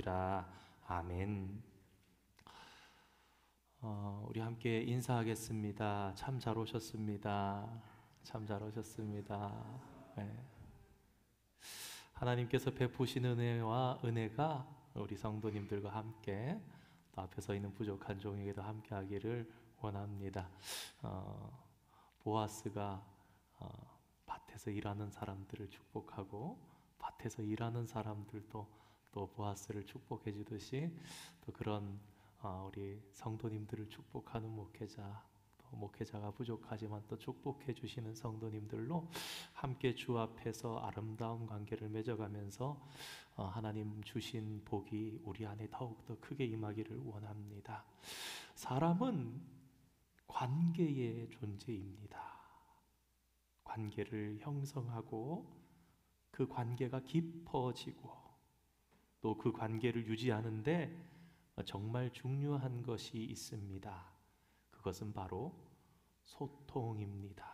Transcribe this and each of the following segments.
기도드리옵나이다. 아멘. 우리 함께 인사하겠습니다. 참 잘 오셨습니다. 참 잘 오셨습니다. 네. 하나님께서 베푸신 은혜와 은혜가 우리 성도님들과 함께 또 앞에 서 있는 부족한 종에게도 함께 하기를 원합니다. 보아스가 밭에서 일하는 사람들을 축복하고 밭에서 일하는 사람들도 또 보아스를 축복해 주듯이 또 그런 우리 성도님들을 축복하는 목회자, 또 목회자가 부족하지만 또 축복해 주시는 성도님들로 함께 주 앞에서 아름다운 관계를 맺어가면서 하나님 주신 복이 우리 안에 더욱더 크게 임하기를 원합니다. 사람은 관계의 존재입니다. 관계를 형성하고 그 관계가 깊어지고 또 그 관계를 유지하는데 정말 중요한 것이 있습니다. 그것은 바로 소통입니다.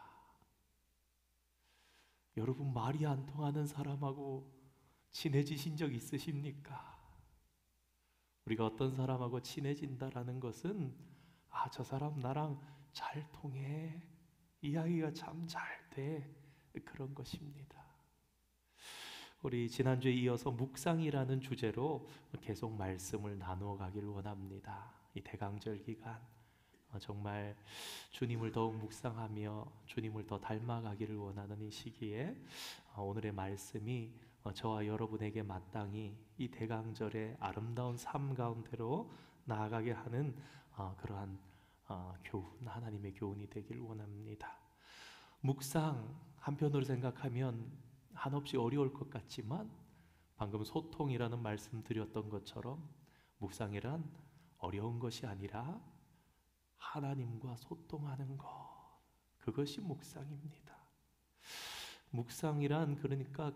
여러분, 말이 안 통하는 사람하고 친해지신 적 있으십니까? 우리가 어떤 사람하고 친해진다라는 것은 저 사람 나랑 잘 통해, 이야기가 참 잘 돼, 그런 것입니다. 우리 지난주에 이어서 묵상이라는 주제로 계속 말씀을 나누어 가기를 원합니다. 이 대강절 기간 정말 주님을 더욱 묵상하며 주님을 더 닮아가기를 원하는 이 시기에 오늘의 말씀이 저와 여러분에게 마땅히 이 대강절의 아름다운 삶 가운데로 나아가게 하는 그러한 교훈, 하나님의 교훈이 되길 원합니다. 묵상 한편으로 생각하면 한없이 어려울 것 같지만 방금 소통이라는 말씀 드렸던 것처럼 묵상이란 어려운 것이 아니라 하나님과 소통하는 것, 그것이 묵상입니다. 묵상이란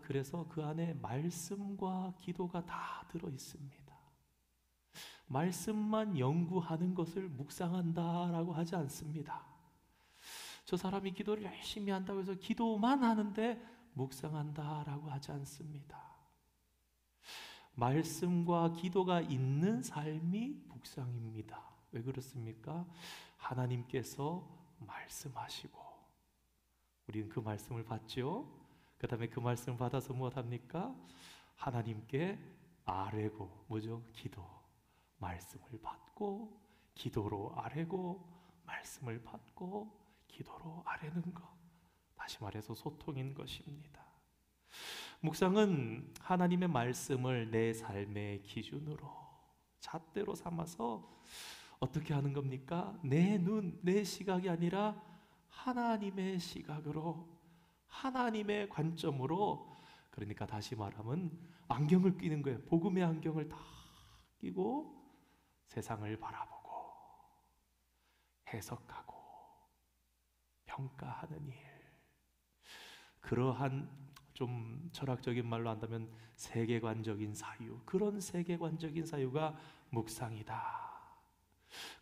그래서 그 안에 말씀과 기도가 다 들어 있습니다. 말씀만 연구하는 것을 묵상한다라고 하지 않습니다. 저 사람이 기도를 열심히 한다고 해서 기도만 하는데 묵상한다라고 하지 않습니다. 말씀과 기도가 있는 삶이 묵상입니다. 왜 그렇습니까? 하나님께서 말씀하시고 우리는 그 말씀을 받죠. 그 다음에 그 말씀을 받아서 무엇합니까? 하나님께 아뢰고, 뭐죠? 기도. 말씀을 받고 기도로 아뢰고 말씀을 받고 기도로 아뢰는 것, 다시 말해서 소통인 것입니다. 묵상은 하나님의 말씀을 내 삶의 기준으로 잣대로 삼아서 어떻게 하는 겁니까? 내 눈, 내 시각이 아니라 하나님의 시각으로, 하나님의 관점으로, 그러니까 다시 말하면 안경을 끼는 거예요. 복음의 안경을 다 끼고 세상을 바라보고 해석하고 평가하는 일, 그러한 좀 철학적인 말로 한다면 세계관적인 사유, 그런 세계관적인 사유가 묵상이다.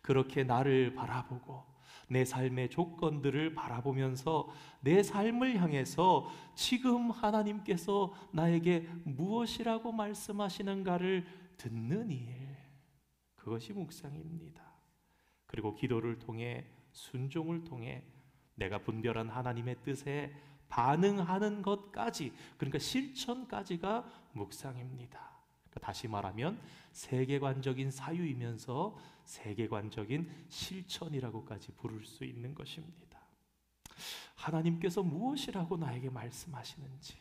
그렇게 나를 바라보고 내 삶의 조건들을 바라보면서 내 삶을 향해서 지금 하나님께서 나에게 무엇이라고 말씀하시는가를 듣는 일, 그것이 묵상입니다. 그리고 기도를 통해, 순종을 통해 내가 분별한 하나님의 뜻에 반응하는 것까지, 그러니까 실천까지가 묵상입니다. 그러니까 다시 말하면 세계관적인 사유이면서 세계관적인 실천이라고까지 부를 수 있는 것입니다. 하나님께서 무엇이라고 나에게 말씀하시는지,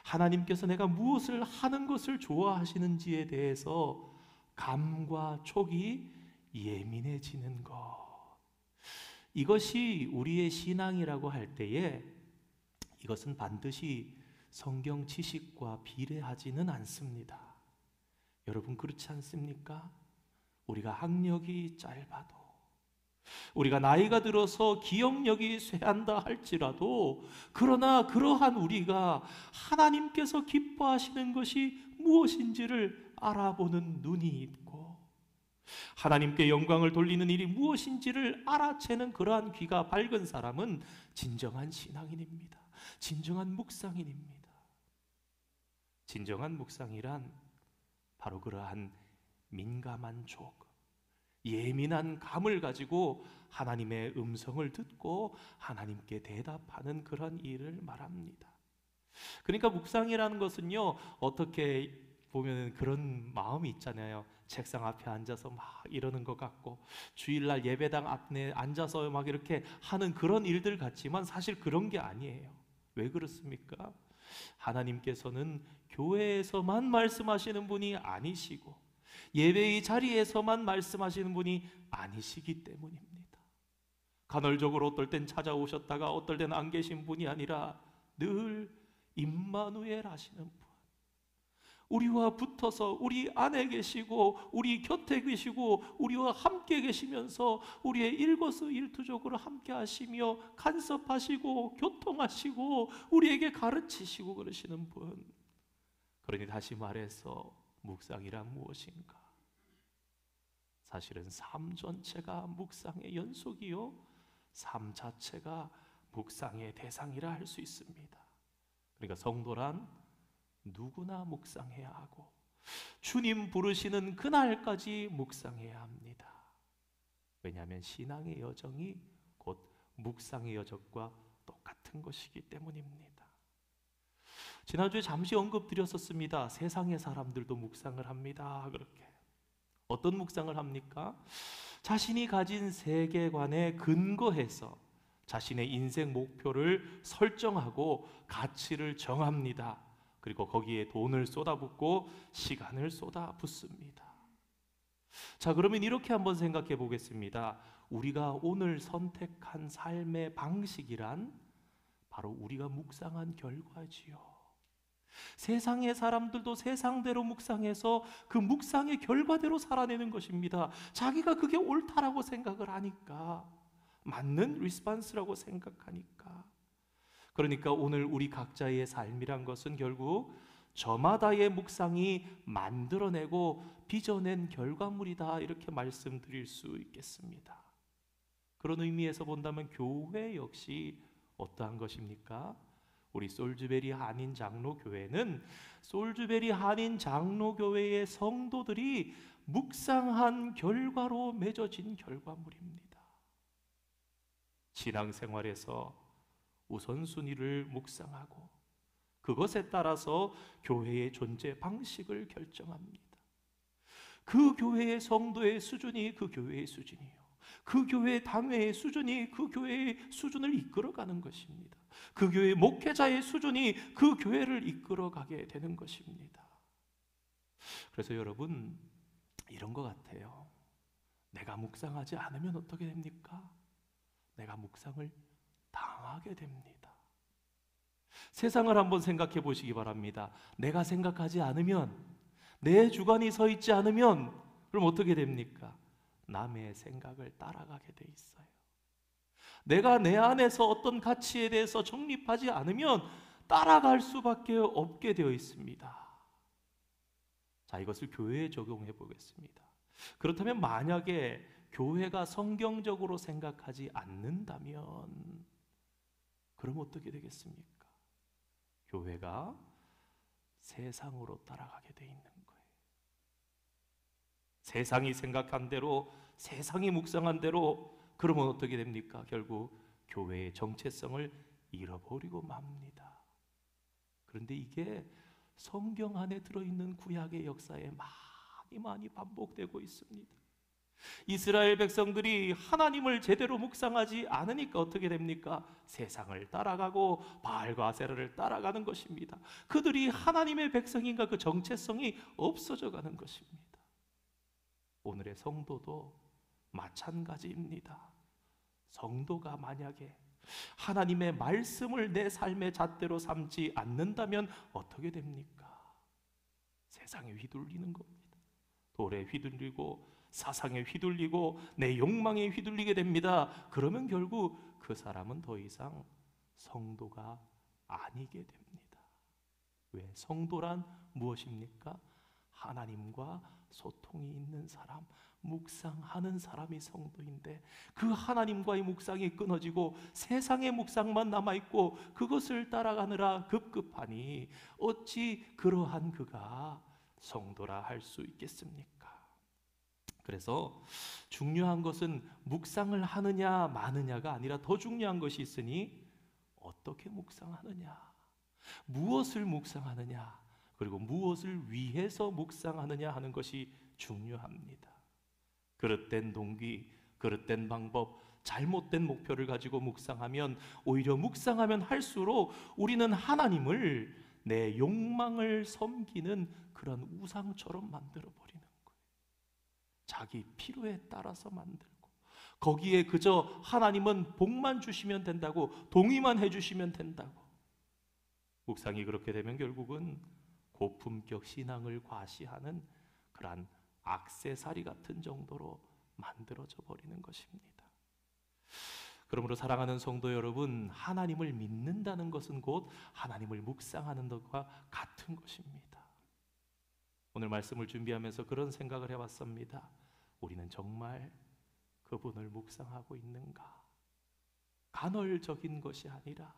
하나님께서 내가 무엇을 하는 것을 좋아하시는지에 대해서 감과 촉이 예민해지는 것, 이것이 우리의 신앙이라고 할 때에 이것은 반드시 성경 지식과 비례하지는 않습니다. 여러분, 그렇지 않습니까? 우리가 학력이 짧아도, 우리가 나이가 들어서 기억력이 쇠한다 할지라도, 그러나 그러한 우리가 하나님께서 기뻐하시는 것이 무엇인지를 알아보는 눈이 있고 하나님께 영광을 돌리는 일이 무엇인지를 알아채는 그러한 귀가 밝은 사람은 진정한 신앙인입니다. 진정한 묵상인입니다. 진정한 묵상이란 바로 그러한 민감한 촉, 예민한 감을 가지고 하나님의 음성을 듣고 하나님께 대답하는 그런 일을 말합니다. 그러니까 묵상이라는 것은요, 어떻게 보면 그런 마음이 있잖아요. 책상 앞에 앉아서 막 이러는 것 같고, 주일날 예배당 앞에 앉아서 막 이렇게 하는 그런 일들 같지만 사실 그런 게 아니에요. 왜 그렇습니까? 하나님께서는 교회에서만 말씀하시는 분이 아니시고 예배의 자리에서만 말씀하시는 분이 아니시기 때문입니다. 간헐적으로 어떨 땐 찾아오셨다가 어떨 땐 안 계신 분이 아니라 늘 임마누엘 하시는 분, 우리와 붙어서 우리 안에 계시고 우리 곁에 계시고 우리와 함께 계시면서 우리의 일거수일투족으로 함께 하시며 간섭하시고 교통하시고 우리에게 가르치시고 그러시는 분. 그러니 다시 말해서 묵상이란 무엇인가? 사실은 삶 전체가 묵상의 연속이요, 삶 자체가 묵상의 대상이라 할 수 있습니다. 그러니까 성도란 누구나 묵상해야 하고 주님 부르시는 그날까지 묵상해야 합니다. 왜냐하면 신앙의 여정이 곧 묵상의 여정과 똑같은 것이기 때문입니다. 지난주에 잠시 언급드렸었습니다. 세상의 사람들도 묵상을 합니다. 그렇게 어떤 묵상을 합니까? 자신이 가진 세계관에 근거해서 자신의 인생 목표를 설정하고 가치를 정합니다. 그리고 거기에 돈을 쏟아붓고 시간을 쏟아붓습니다. 자, 그러면 이렇게 한번 생각해 보겠습니다. 우리가 오늘 선택한 삶의 방식이란 바로 우리가 묵상한 결과지요. 세상의 사람들도 세상대로 묵상해서 그 묵상의 결과대로 살아내는 것입니다. 자기가 그게 옳다라고 생각을 하니까, 맞는 리스폰스라고 생각하니까. 그러니까 오늘 우리 각자의 삶이란 것은 결국 저마다의 묵상이 만들어내고 빚어낸 결과물이다, 이렇게 말씀드릴 수 있겠습니다. 그런 의미에서 본다면 교회 역시 어떠한 것입니까? 우리 솔즈베리 한인 장로교회는 솔즈베리 한인 장로교회의 성도들이 묵상한 결과로 맺어진 결과물입니다. 신앙생활에서 우선순위를 묵상하고 그것에 따라서 교회의 존재 방식을 결정합니다. 그 교회의 성도의 수준이 그 교회의 수준이요, 그 교회 당회의 수준이 그 교회의 수준을 이끌어가는 것입니다. 그 교회 목회자의 수준이 그 교회를 이끌어가게 되는 것입니다. 그래서 여러분, 이런 것 같아요. 내가 묵상하지 않으면 어떻게 됩니까? 내가 묵상을 당하게 됩니다. 세상을 한번 생각해 보시기 바랍니다. 내가 생각하지 않으면, 내 주관이 서 있지 않으면 그럼 어떻게 됩니까? 남의 생각을 따라가게 돼 있어요. 내가 내 안에서 어떤 가치에 대해서 정립하지 않으면 따라갈 수밖에 없게 되어 있습니다. 자, 이것을 교회에 적용해 보겠습니다. 그렇다면 만약에 교회가 성경적으로 생각하지 않는다면 그럼 어떻게 되겠습니까? 교회가 세상으로 따라가게 돼 있는 거예요. 세상이 생각한 대로, 세상이 묵상한 대로, 그러면 어떻게 됩니까? 결국 교회의 정체성을 잃어버리고 맙니다. 그런데 이게 성경 안에 들어있는 구약의 역사에 많이 반복되고 있습니다. 이스라엘 백성들이 하나님을 제대로 묵상하지 않으니까 어떻게 됩니까? 세상을 따라가고 바알과 아세라를 따라가는 것입니다. 그들이 하나님의 백성인가 그 정체성이 없어져 가는 것입니다. 오늘의 성도도 마찬가지입니다. 성도가 만약에 하나님의 말씀을 내 삶의 잣대로 삼지 않는다면 어떻게 됩니까? 세상에 휘둘리는 겁니다. 돌에 휘둘리고 사상에 휘둘리고 내 욕망에 휘둘리게 됩니다. 그러면 결국 그 사람은 더 이상 성도가 아니게 됩니다. 왜? 성도란 무엇입니까? 하나님과 소통이 있는 사람, 묵상하는 사람이 성도인데, 그 하나님과의 묵상이 끊어지고 세상의 묵상만 남아있고 그것을 따라가느라 급급하니 어찌 그러한 그가 성도라 할 수 있겠습니까? 그래서 중요한 것은 묵상을 하느냐 마느냐가 아니라 더 중요한 것이 있으니 어떻게 묵상하느냐, 무엇을 묵상하느냐, 그리고 무엇을 위해서 묵상하느냐 하는 것이 중요합니다. 그릇된 동기, 그릇된 방법, 잘못된 목표를 가지고 묵상하면 오히려 묵상하면 할수록 우리는 하나님을 내 욕망을 섬기는 그런 우상처럼 만들어 버리는 거예요. 자기 필요에 따라서 만들고 거기에 그저 하나님은 복만 주시면 된다고, 동의만 해주시면 된다고. 묵상이 그렇게 되면 결국은 고품격 신앙을 과시하는 그러한 액세서리 같은 정도로 만들어져 버리는 것입니다. 그러므로 사랑하는 성도 여러분, 하나님을 믿는다는 것은 곧 하나님을 묵상하는 것과 같은 것입니다. 오늘 말씀을 준비하면서 그런 생각을 해봤습니다. 우리는 정말 그분을 묵상하고 있는가? 간헐적인 것이 아니라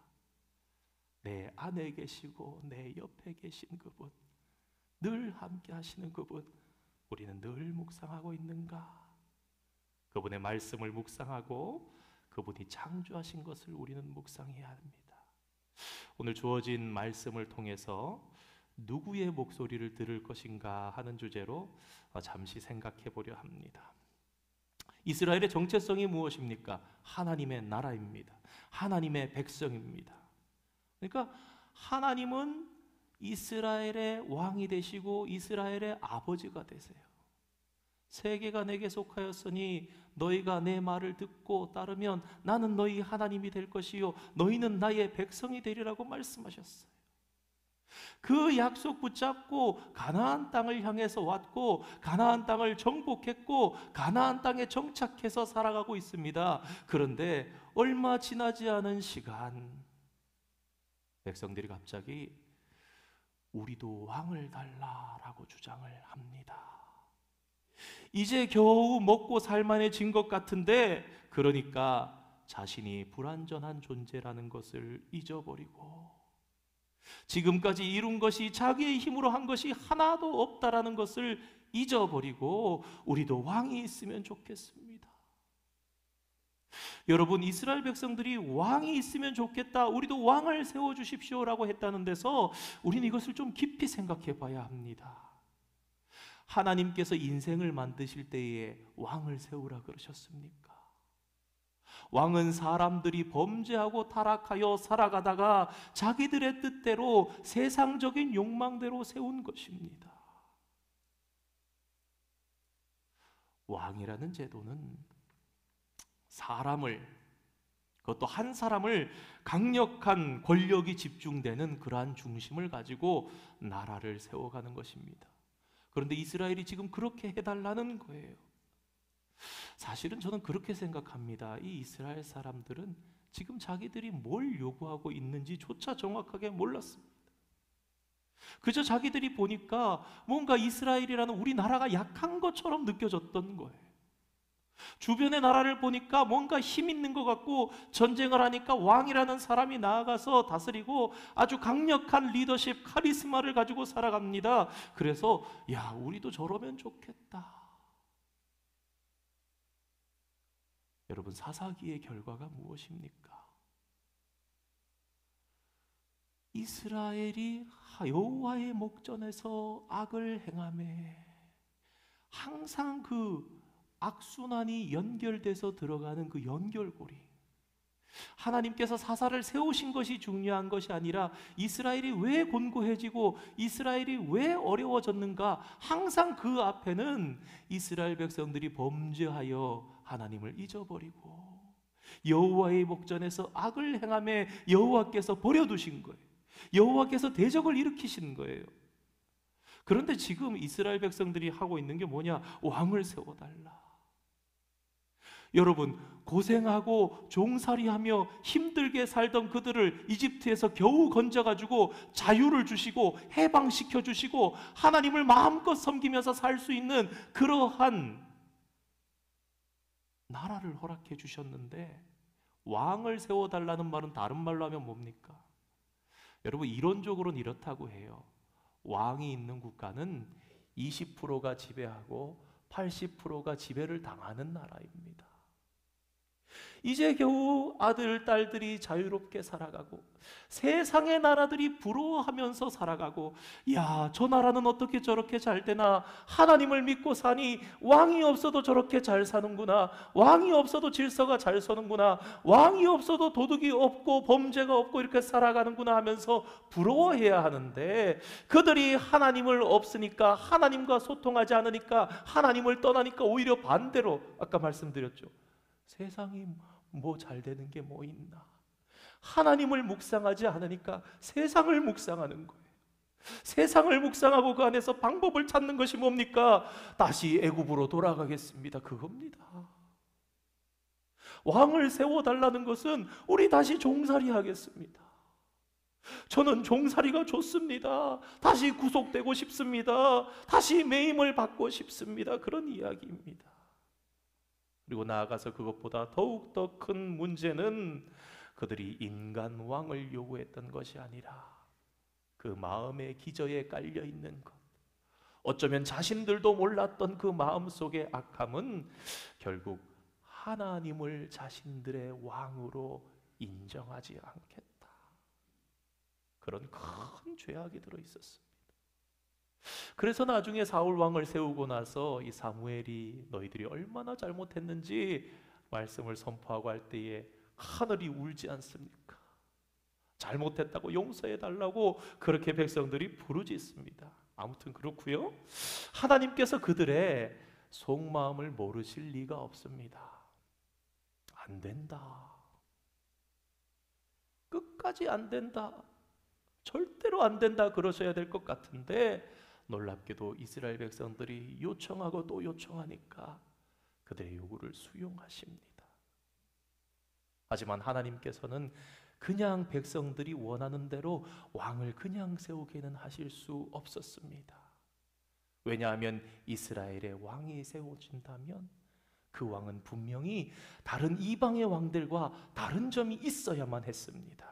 내 안에 계시고 내 옆에 계신 그분, 늘 함께 하시는 그분, 우리는 늘 묵상하고 있는가? 그분의 말씀을 묵상하고 그분이 창조하신 것을 우리는 묵상해야 합니다. 오늘 주어진 말씀을 통해서 누구의 목소리를 들을 것인가 하는 주제로 잠시 생각해 보려 합니다. 이스라엘의 정체성이 무엇입니까? 하나님의 나라입니다. 하나님의 백성입니다. 그러니까 하나님은 이스라엘의 왕이 되시고 이스라엘의 아버지가 되세요. 세계가 내게 속하였으니 너희가 내 말을 듣고 따르면 나는 너희 하나님이 될 것이요 너희는 나의 백성이 되리라고 말씀하셨어요. 그 약속 붙잡고 가나안 땅을 향해서 왔고 가나안 땅을 정복했고 가나안 땅에 정착해서 살아가고 있습니다. 그런데 얼마 지나지 않은 시간, 백성들이 갑자기 우리도 왕을 달라라고 주장을 합니다. 이제 겨우 먹고 살만해진 것 같은데, 그러니까 자신이 불완전한 존재라는 것을 잊어버리고 지금까지 이룬 것이 자기의 힘으로 한 것이 하나도 없다라는 것을 잊어버리고 우리도 왕이 있으면 좋겠습니다. 여러분, 이스라엘 백성들이 왕이 있으면 좋겠다, 우리도 왕을 세워주십시오라고 했다는 데서 우리는 이것을 좀 깊이 생각해 봐야 합니다. 하나님께서 인생을 만드실 때에 왕을 세우라 그러셨습니까? 왕은 사람들이 범죄하고 타락하여 살아가다가 자기들의 뜻대로 세상적인 욕망대로 세운 것입니다. 왕이라는 제도는 사람을, 그것도 한 사람을 강력한 권력이 집중되는 그러한 중심을 가지고 나라를 세워가는 것입니다. 그런데 이스라엘이 지금 그렇게 해달라는 거예요. 사실은 저는 그렇게 생각합니다. 이 이스라엘 사람들은 지금 자기들이 뭘 요구하고 있는지조차 정확하게 몰랐습니다. 그저 자기들이 보니까 뭔가 이스라엘이라는 우리나라가 약한 것처럼 느껴졌던 거예요. 주변의 나라를 보니까 뭔가 힘 있는 것 같고, 전쟁을 하니까 왕이라는 사람이 나아가서 다스리고 아주 강력한 리더십, 카리스마를 가지고 살아갑니다. 그래서 야, 우리도 저러면 좋겠다. 여러분, 사사기의 결과가 무엇입니까? 이스라엘이 여호와의 목전에서 악을 행하매 항상 그 악순환이 연결돼서 들어가는 그 연결고리, 하나님께서 사사를 세우신 것이 중요한 것이 아니라 이스라엘이 왜 곤고해지고 이스라엘이 왜 어려워졌는가, 항상 그 앞에는 이스라엘 백성들이 범죄하여 하나님을 잊어버리고 여호와의 목전에서 악을 행하며 여호와께서 버려두신 거예요. 여호와께서 대적을 일으키신 거예요. 그런데 지금 이스라엘 백성들이 하고 있는 게 뭐냐? 왕을 세워달라. 여러분, 고생하고 종살이하며 힘들게 살던 그들을 이집트에서 겨우 건져가지고 자유를 주시고 해방시켜 주시고 하나님을 마음껏 섬기면서 살 수 있는 그러한 나라를 허락해 주셨는데, 왕을 세워달라는 말은 다른 말로 하면 뭡니까? 여러분, 이론적으로는 이렇다고 해요. 왕이 있는 국가는 20%가 지배하고 80%가 지배를 당하는 나라입니다. 이제 겨우 아들, 딸들이 자유롭게 살아가고 세상의 나라들이 부러워하면서 살아가고, 야, 저 나라는 어떻게 저렇게 잘 되나, 하나님을 믿고 사니 왕이 없어도 저렇게 잘 사는구나, 왕이 없어도 질서가 잘 서는구나, 왕이 없어도 도둑이 없고 범죄가 없고 이렇게 살아가는구나 하면서 부러워해야 하는데, 그들이 하나님을 없으니까, 하나님과 소통하지 않으니까, 하나님을 떠나니까 오히려 반대로, 아까 말씀드렸죠, 세상이 뭐 잘 되는 게 뭐 있나, 하나님을 묵상하지 않으니까 세상을 묵상하는 거예요. 세상을 묵상하고 그 안에서 방법을 찾는 것이 뭡니까? 다시 애굽으로 돌아가겠습니다, 그겁니다. 왕을 세워달라는 것은 우리 다시 종살이 하겠습니다, 저는 종살이가 좋습니다, 다시 구속되고 싶습니다, 다시 매임을 받고 싶습니다, 그런 이야기입니다. 그리고 나아가서 그것보다 더욱더 큰 문제는 그들이 인간 왕을 요구했던 것이 아니라 그 마음의 기저에 깔려있는 것, 어쩌면 자신들도 몰랐던 그 마음속의 악함은 결국 하나님을 자신들의 왕으로 인정하지 않겠다, 그런 큰 죄악이 들어있었습니다. 그래서 나중에 사울 왕을 세우고 나서 이 사무엘이 너희들이 얼마나 잘못했는지 말씀을 선포하고 할 때에 하늘이 울지 않습니까? 잘못했다고 용서해달라고 그렇게 백성들이 부르짖습니다. 아무튼 그렇고요, 하나님께서 그들의 속마음을 모르실 리가 없습니다. 안 된다, 끝까지 안 된다, 절대로 안 된다 그러셔야 될 것 같은데, 놀랍게도 이스라엘 백성들이 요청하고 또 요청하니까 그들의 요구를 수용하십니다. 하지만 하나님께서는 그냥 백성들이 원하는 대로 왕을 그냥 세우게는 하실 수 없었습니다. 왜냐하면 이스라엘의 왕이 세워진다면 그 왕은 분명히 다른 이방의 왕들과 다른 점이 있어야만 했습니다.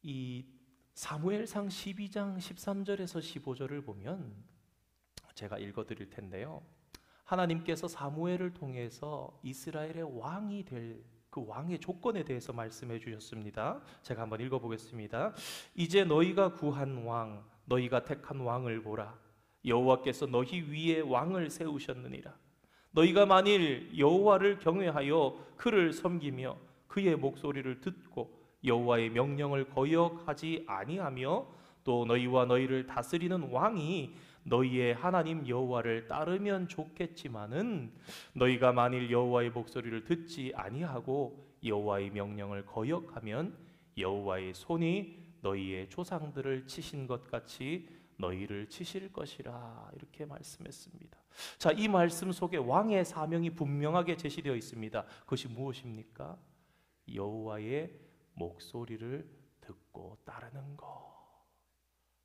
이 사무엘상 12장 13절에서 15절을 보면 제가 읽어드릴 텐데요, 하나님께서 사무엘을 통해서 이스라엘의 왕이 될 그 왕의 조건에 대해서 말씀해 주셨습니다. 제가 한번 읽어보겠습니다. 이제 너희가 구한 왕, 너희가 택한 왕을 보라. 여호와께서 너희 위에 왕을 세우셨느니라. 너희가 만일 여호와를 경외하여 그를 섬기며 그의 목소리를 듣고 여호와의 명령을 거역하지 아니하며 또 너희와 너희를 다스리는 왕이 너희의 하나님 여호와를 따르면 좋겠지만은, 너희가 만일 여호와의 목소리를 듣지 아니하고 여호와의 명령을 거역하면 여호와의 손이 너희의 조상들을 치신 것 같이 너희를 치실 것이라, 이렇게 말씀했습니다. 자, 이 말씀 속에 왕의 사명이 분명하게 제시되어 있습니다. 그것이 무엇입니까? 여호와의 목소리를 듣고 따르는 것.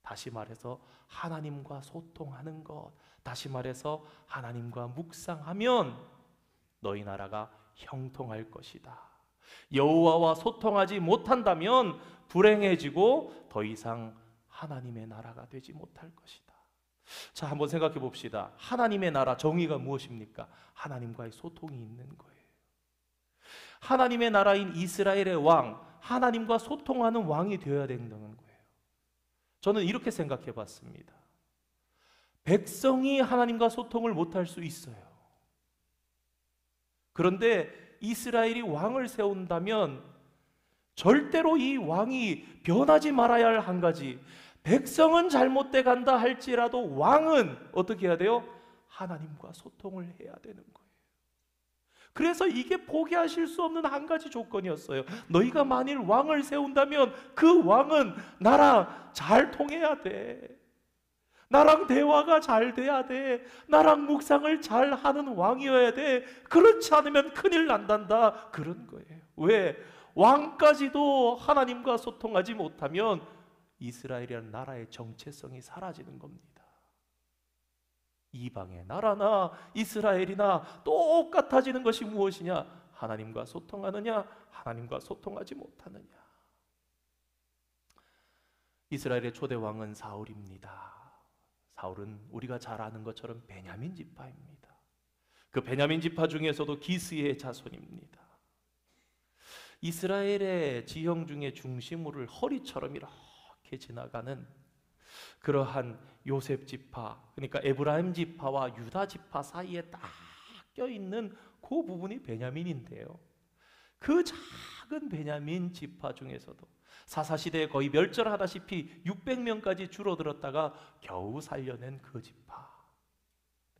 다시 말해서 하나님과 소통하는 것, 다시 말해서 하나님과 묵상하면 너희 나라가 형통할 것이다. 여호와와 소통하지 못한다면 불행해지고 더 이상 하나님의 나라가 되지 못할 것이다. 자, 한번 생각해 봅시다. 하나님의 나라, 정의가 무엇입니까? 하나님과의 소통이 있는 거예요. 하나님의 나라인 이스라엘의 왕, 하나님과 소통하는 왕이 되어야 된다는 거예요. 저는 이렇게 생각해 봤습니다. 백성이 하나님과 소통을 못할 수 있어요. 그런데 이스라엘이 왕을 세운다면 절대로 이 왕이 변하지 말아야 할 한 가지, 백성은 잘못돼 간다 할지라도 왕은 어떻게 해야 돼요? 하나님과 소통을 해야 되는 거예요. 그래서 이게 포기하실 수 없는 한 가지 조건이었어요. 너희가 만일 왕을 세운다면 그 왕은 나랑 잘 통해야 돼. 나랑 대화가 잘 돼야 돼. 나랑 묵상을 잘 하는 왕이어야 돼. 그렇지 않으면 큰일 난단다. 그런 거예요. 왜? 왕까지도 하나님과 소통하지 못하면 이스라엘이라는 나라의 정체성이 사라지는 겁니다. 이방의 나라나 이스라엘이나 똑같아지는 것이 무엇이냐? 하나님과 소통하느냐, 하나님과 소통하지 못하느냐. 이스라엘의 초대 왕은 사울입니다. 사울은 우리가 잘 아는 것처럼 베냐민 지파입니다. 그 베냐민 지파 중에서도 기스의 자손입니다. 이스라엘의 지형 중에 중심을 허리처럼 이렇게 지나가는 그러한 요셉 지파, 그러니까 에브라임 지파와 유다 지파 사이에 딱 껴있는 그 부분이 베냐민인데요. 그 작은 베냐민 지파 중에서도 사사시대에 거의 멸절하다시피 600명까지 줄어들었다가 겨우 살려낸 그 지파,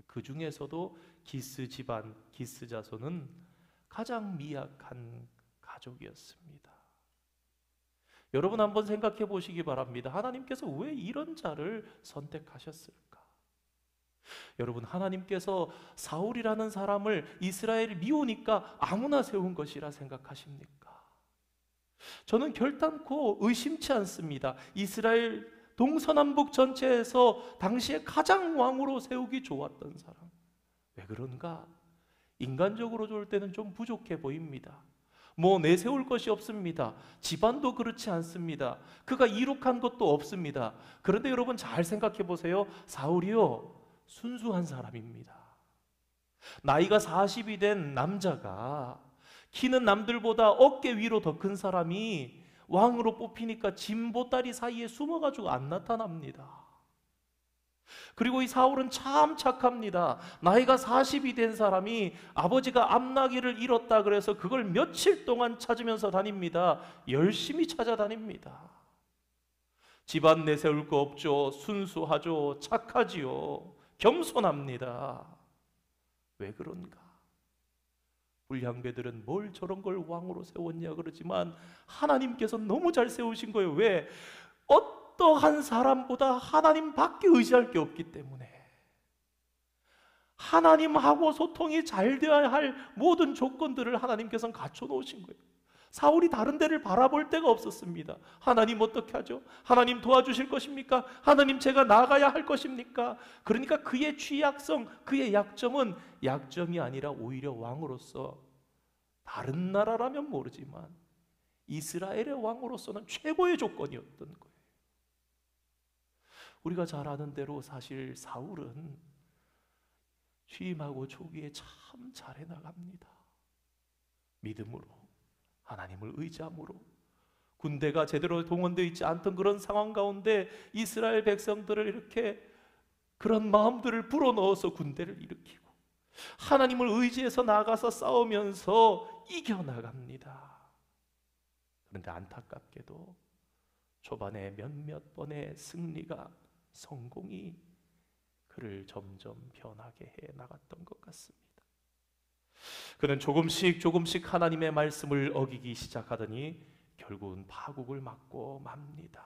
그 중에서도 기스 집안, 기스 자손은 가장 미약한 가족이었습니다. 여러분 한번 생각해 보시기 바랍니다. 하나님께서 왜 이런 자를 선택하셨을까? 여러분, 하나님께서 사울이라는 사람을 이스라엘이 미우니까 아무나 세운 것이라 생각하십니까? 저는 결단코 의심치 않습니다. 이스라엘 동서남북 전체에서 당시에 가장 왕으로 세우기 좋았던 사람. 왜 그런가? 인간적으로 볼 때는 좀 부족해 보입니다. 뭐 내세울 것이 없습니다. 집안도 그렇지 않습니다. 그가 이룩한 것도 없습니다. 그런데 여러분 잘 생각해 보세요. 사울이요, 순수한 사람입니다. 나이가 40이 된 남자가, 키는 남들보다 어깨 위로 더 큰 사람이 왕으로 뽑히니까 진보다리 사이에 숨어가지고 안 나타납니다. 그리고 이 사울은 참 착합니다. 나이가 40이 된 사람이 아버지가 암나기를 잃었다 그래서 그걸 며칠 동안 찾으면서 다닙니다. 열심히 찾아다닙니다. 집안 내세울 거 없죠. 순수하죠. 착하지요. 겸손합니다. 왜 그런가? 불량배들은 뭘 저런 걸 왕으로 세웠냐 그러지만 하나님께서 너무 잘 세우신 거예요. 왜? 어떠한 사람보다 하나님밖에 의지할 게 없기 때문에. 하나님하고 소통이 잘 되어야 할 모든 조건들을 하나님께서는 갖춰 놓으신 거예요. 사울이 다른 데를 바라볼 데가 없었습니다. 하나님 어떻게 하죠? 하나님 도와주실 것입니까? 하나님 제가 나가야 할 것입니까? 그러니까 그의 취약성, 그의 약점은 약점이 아니라 오히려 왕으로서, 다른 나라라면 모르지만 이스라엘의 왕으로서는 최고의 조건이었던 거예요. 우리가 잘 아는 대로 사실 사울은 취임하고 초기에 참 잘해 나갑니다. 믿음으로, 하나님을 의지함으로, 군대가 제대로 동원되어 있지 않던 그런 상황 가운데 이스라엘 백성들을 이렇게 그런 마음들을 불어넣어서 군대를 일으키고 하나님을 의지해서 나가서 싸우면서 이겨나갑니다. 그런데 안타깝게도 초반에 몇몇 번의 승리가, 성공이 그를 점점 변하게 해 나갔던 것 같습니다. 그는 조금씩 하나님의 말씀을 어기기 시작하더니 결국은 파국을 맞고 맙니다.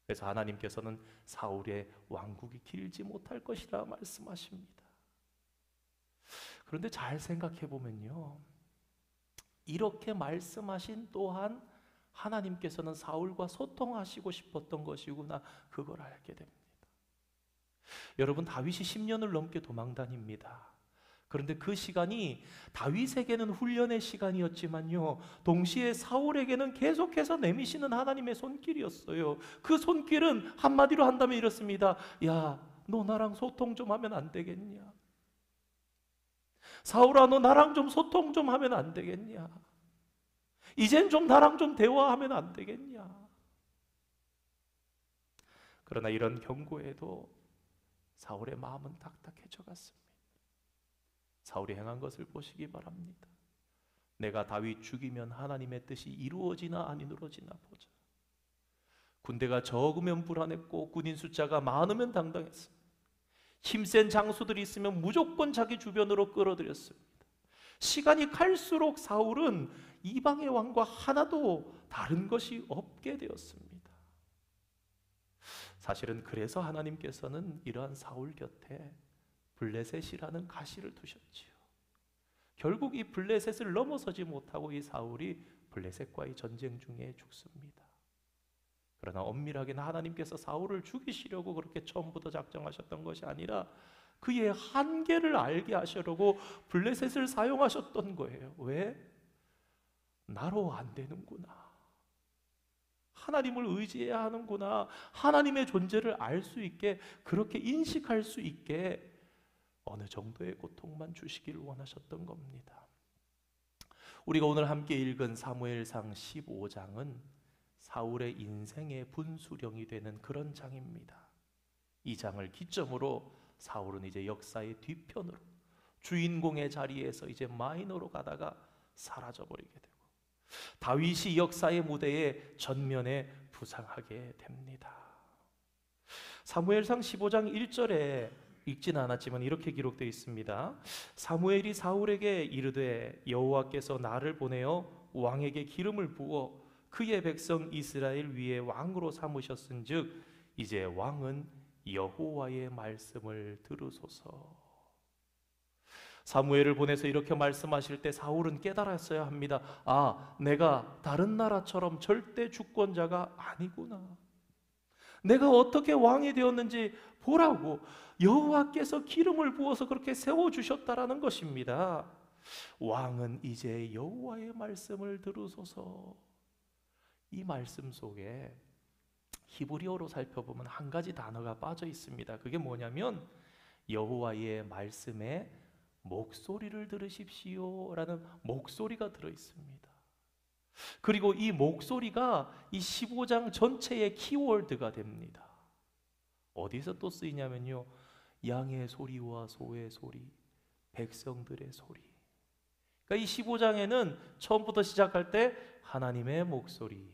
그래서 하나님께서는 사울의 왕국이 길지 못할 것이라 말씀하십니다. 그런데 잘 생각해 보면요, 이렇게 말씀하신 또한 하나님께서는 사울과 소통하시고 싶었던 것이구나, 그걸 알게 됩니다. 여러분, 다윗이 10년을 넘게 도망다닙니다. 그런데 그 시간이 다윗에게는 훈련의 시간이었지만요, 동시에 사울에게는 계속해서 내미시는 하나님의 손길이었어요. 그 손길은 한마디로 한다면 이렇습니다. 야, 너 나랑 소통 좀 하면 안 되겠냐? 사울아, 너 나랑 좀 소통 좀 하면 안 되겠냐? 이젠 좀 나랑 좀 대화하면 안 되겠냐? 그러나 이런 경고에도 사울의 마음은 딱딱해져 갔습니다. 사울이 행한 것을 보시기 바랍니다. 내가 다윗 죽이면 하나님의 뜻이 이루어지나 안 이루어지나 보자. 군대가 적으면 불안했고 군인 숫자가 많으면 당당했습니다. 힘센 장수들이 있으면 무조건 자기 주변으로 끌어들였습니다. 시간이 갈수록 사울은 이방의 왕과 하나도 다른 것이 없게 되었습니다. 사실은 그래서 하나님께서는 이러한 사울 곁에 블레셋이라는 가시를 두셨지요. 결국 이 블레셋을 넘어서지 못하고 이 사울이 블레셋과의 전쟁 중에 죽습니다. 그러나 엄밀하게는 하나님께서 사울을 죽이시려고 그렇게 처음부터 작정하셨던 것이 아니라 그의 한계를 알게 하시려고 블레셋을 사용하셨던 거예요. 왜? 나로 안 되는구나. 하나님을 의지해야 하는구나, 하나님의 존재를 알 수 있게, 그렇게 인식할 수 있게 어느 정도의 고통만 주시기를 원하셨던 겁니다. 우리가 오늘 함께 읽은 사무엘상 15장은 사울의 인생의 분수령이 되는 그런 장입니다. 이 장을 기점으로 사울은 이제 역사의 뒤편으로, 주인공의 자리에서 이제 마이너로 가다가 사라져버리게 되고, 다윗이 역사의 무대에 전면에 부상하게 됩니다. 사무엘상 15장 1절에 읽지는 않았지만 이렇게 기록되어 있습니다. 사무엘이 사울에게 이르되 여호와께서 나를 보내어 왕에게 기름을 부어 그의 백성 이스라엘 위에 왕으로 삼으셨은즉 이제 왕은 여호와의 말씀을 들으소서. 사무엘을 보내서 이렇게 말씀하실 때 사울은 깨달았어야 합니다. 아, 내가 다른 나라처럼 절대 주권자가 아니구나. 내가 어떻게 왕이 되었는지 보라고 여호와께서 기름을 부어서 그렇게 세워주셨다라는 것입니다. 왕은 이제 여호와의 말씀을 들으소서. 이 말씀 속에 히브리어로 살펴보면 한 가지 단어가 빠져 있습니다. 그게 뭐냐면 여호와의 말씀에 목소리를 들으십시오 라는 목소리가 들어 있습니다. 그리고 이 목소리가 이 15장 전체의 키워드가 됩니다. 어디서 또 쓰이냐면요, 양의 소리와 소의 소리, 백성들의 소리. 그러니까 이 15장에는 처음부터 시작할 때 하나님의 목소리,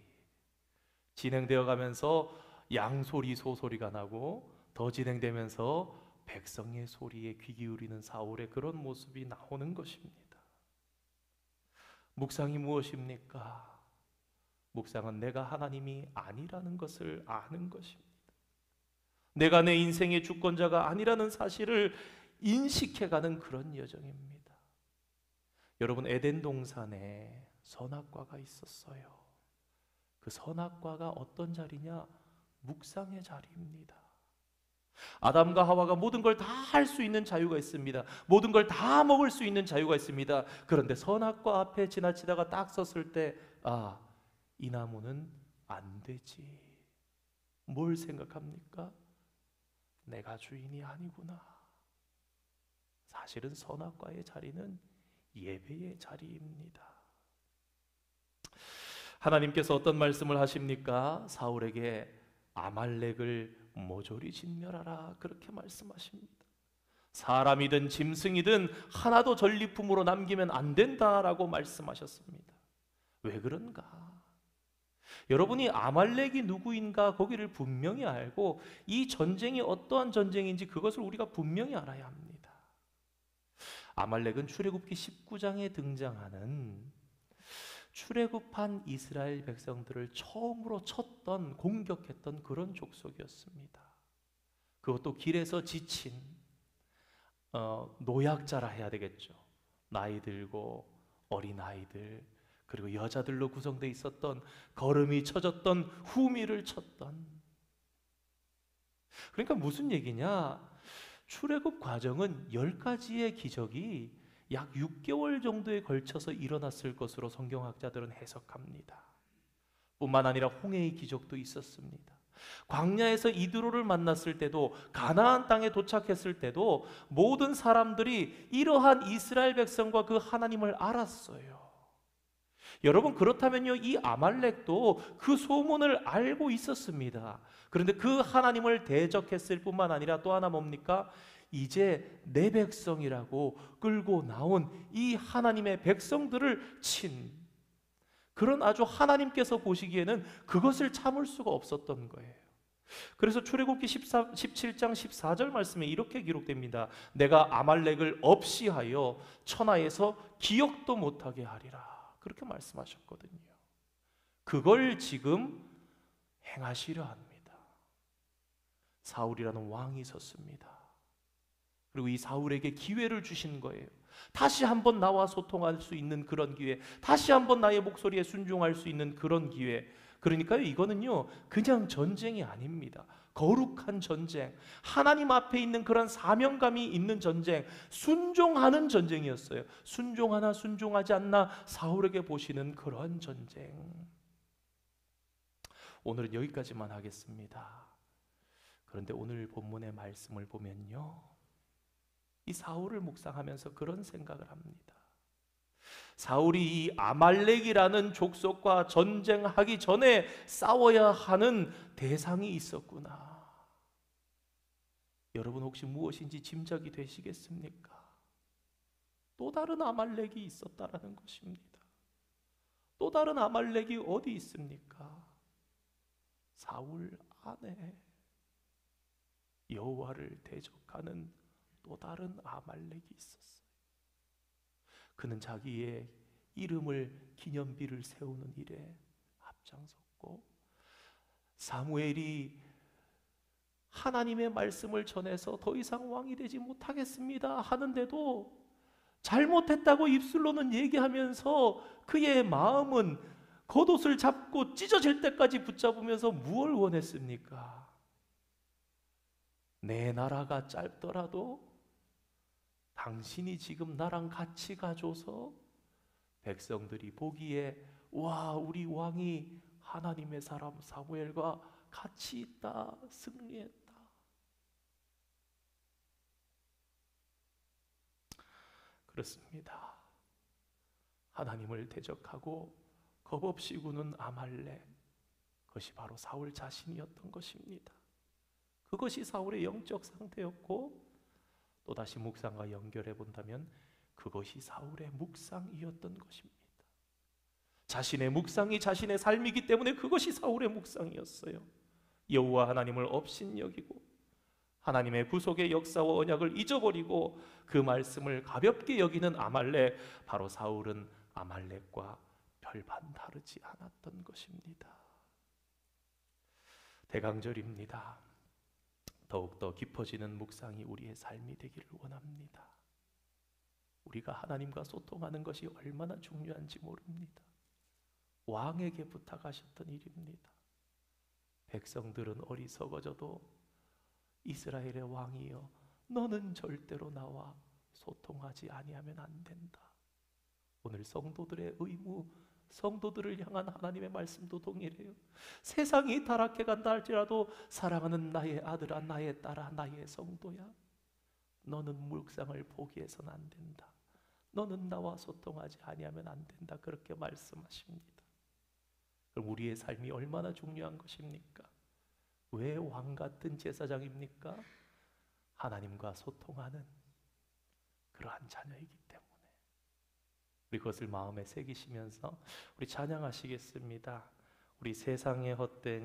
진행되어 가면서 양 소리, 소 소리가 나고, 더 진행되면서 백성의 소리에 귀 기울이는 사울의 그런 모습이 나오는 것입니다. 묵상이 무엇입니까? 묵상은 내가 하나님이 아니라는 것을 아는 것입니다. 내가 내 인생의 주권자가 아니라는 사실을 인식해가는 그런 여정입니다. 여러분, 에덴 동산에 선악과가 있었어요. 그 선악과가 어떤 자리냐? 묵상의 자리입니다. 아담과 하와가 모든 걸 다 할 수 있는 자유가 있습니다. 모든 걸 다 먹을 수 있는 자유가 있습니다. 그런데 선악과 앞에 지나치다가 딱 섰을 때, 아, 이 나무는 안 되지. 뭘 생각합니까? 내가 주인이 아니구나. 사실은 선악과의 자리는 예배의 자리입니다. 하나님께서 어떤 말씀을 하십니까? 사울에게 아말렉을 모조리 진멸하라, 그렇게 말씀하십니다. 사람이든 짐승이든 하나도 전리품으로 남기면 안 된다라고 말씀하셨습니다. 왜 그런가? 여러분이 아말렉이 누구인가 거기를 분명히 알고 이 전쟁이 어떠한 전쟁인지 그것을 우리가 분명히 알아야 합니다. 아말렉은 출애굽기 19장에 등장하는 출애굽한 이스라엘 백성들을 처음으로 쳤던, 공격했던 그런 족속이었습니다. 그것도 길에서 지친 노약자라 해야 되겠죠. 나이 들고 어린아이들, 그리고 여자들로 구성되어 있었던, 걸음이 처졌던, 후미를 쳤던. 그러니까 무슨 얘기냐? 출애굽 과정은 10가지의 기적이 약 6개월 정도에 걸쳐서 일어났을 것으로 성경학자들은 해석합니다. 뿐만 아니라 홍해의 기적도 있었습니다. 광야에서 이드로를 만났을 때도, 가나안 땅에 도착했을 때도 모든 사람들이 이러한 이스라엘 백성과 그 하나님을 알았어요. 여러분, 그렇다면요, 이 아말렉도 그 소문을 알고 있었습니다. 그런데 그 하나님을 대적했을 뿐만 아니라 또 하나 뭡니까? 이제 내 백성이라고 끌고 나온 이 하나님의 백성들을 친, 그런 아주 하나님께서 보시기에는 그것을 참을 수가 없었던 거예요. 그래서 출애굽기 17장 14절 말씀에 이렇게 기록됩니다. 내가 아말렉을 없이하여 천하에서 기억도 못하게 하리라, 그렇게 말씀하셨거든요. 그걸 지금 행하시려 합니다. 사울이라는 왕이 섰습니다. 그리고 이 사울에게 기회를 주신 거예요. 다시 한번 나와 소통할 수 있는 그런 기회, 다시 한번 나의 목소리에 순종할 수 있는 그런 기회. 그러니까요, 이거는요 그냥 전쟁이 아닙니다. 거룩한 전쟁, 하나님 앞에 있는 그런 사명감이 있는 전쟁, 순종하는 전쟁이었어요. 순종하나 순종하지 않나 사울에게 보시는 그런 전쟁. 오늘은 여기까지만 하겠습니다. 그런데 오늘 본문의 말씀을 보면요, 이 사울을 묵상하면서 그런 생각을 합니다. 사울이 이 아말렉이라는 족속과 전쟁하기 전에 싸워야 하는 대상이 있었구나. 여러분 혹시 무엇인지 짐작이 되시겠습니까? 또 다른 아말렉이 있었다라는 것입니다. 또 다른 아말렉이 어디 있습니까? 사울 안에 여호와를 대적하는 또 다른 아말렉이 있었어요. 그는 자기의 이름을 기념비를 세우는 일에 앞장섰고, 사무엘이 하나님의 말씀을 전해서 더 이상 왕이 되지 못하겠습니다 하는데도 잘못했다고 입술로는 얘기하면서 그의 마음은 겉옷을 잡고 찢어질 때까지 붙잡으면서 무엇을 원했습니까? 내 나라가 짧더라도 당신이 지금 나랑 같이 가줘서 백성들이 보기에 와, 우리 왕이 하나님의 사람 사무엘과 같이 있다, 승리했다. 그렇습니다. 하나님을 대적하고 겁없이 구는 아말렉, 그것이 바로 사울 자신이었던 것입니다. 그것이 사울의 영적 상태였고, 또다시 묵상과 연결해 본다면 그것이 사울의 묵상이었던 것입니다. 자신의 묵상이 자신의 삶이기 때문에 그것이 사울의 묵상이었어요. 여호와 하나님을 업신여기고 하나님의 구속의 역사와 언약을 잊어버리고 그 말씀을 가볍게 여기는 아말렉, 바로 사울은 아말렉과 별반 다르지 않았던 것입니다. 대강절입니다. 더욱더 깊어지는 묵상이 우리의 삶이 되기를 원합니다. 우리가 하나님과 소통하는 것이 얼마나 중요한지 모릅니다. 왕에게 부탁하셨던 일입니다. 백성들은 어리석어져도 이스라엘의 왕이여, 너는 절대로 나와 소통하지 아니하면 안 된다. 오늘 성도들의 의무, 성도들을 향한 하나님의 말씀도 동일해요. 세상이 타락해 간다 할지라도 사랑하는 나의 아들아, 나의 딸아, 나의 성도야, 너는 묵상을 포기해서는 안 된다. 너는 나와 소통하지 아니하면 안 된다. 그렇게 말씀하십니다. 그럼 우리의 삶이 얼마나 중요한 것입니까? 왜 왕 같은 제사장입니까? 하나님과 소통하는 그러한 자녀이기 때문에. 우리 그것을 마음에 새기시면서 우리 찬양하시겠습니다. 우리 세상의 헛된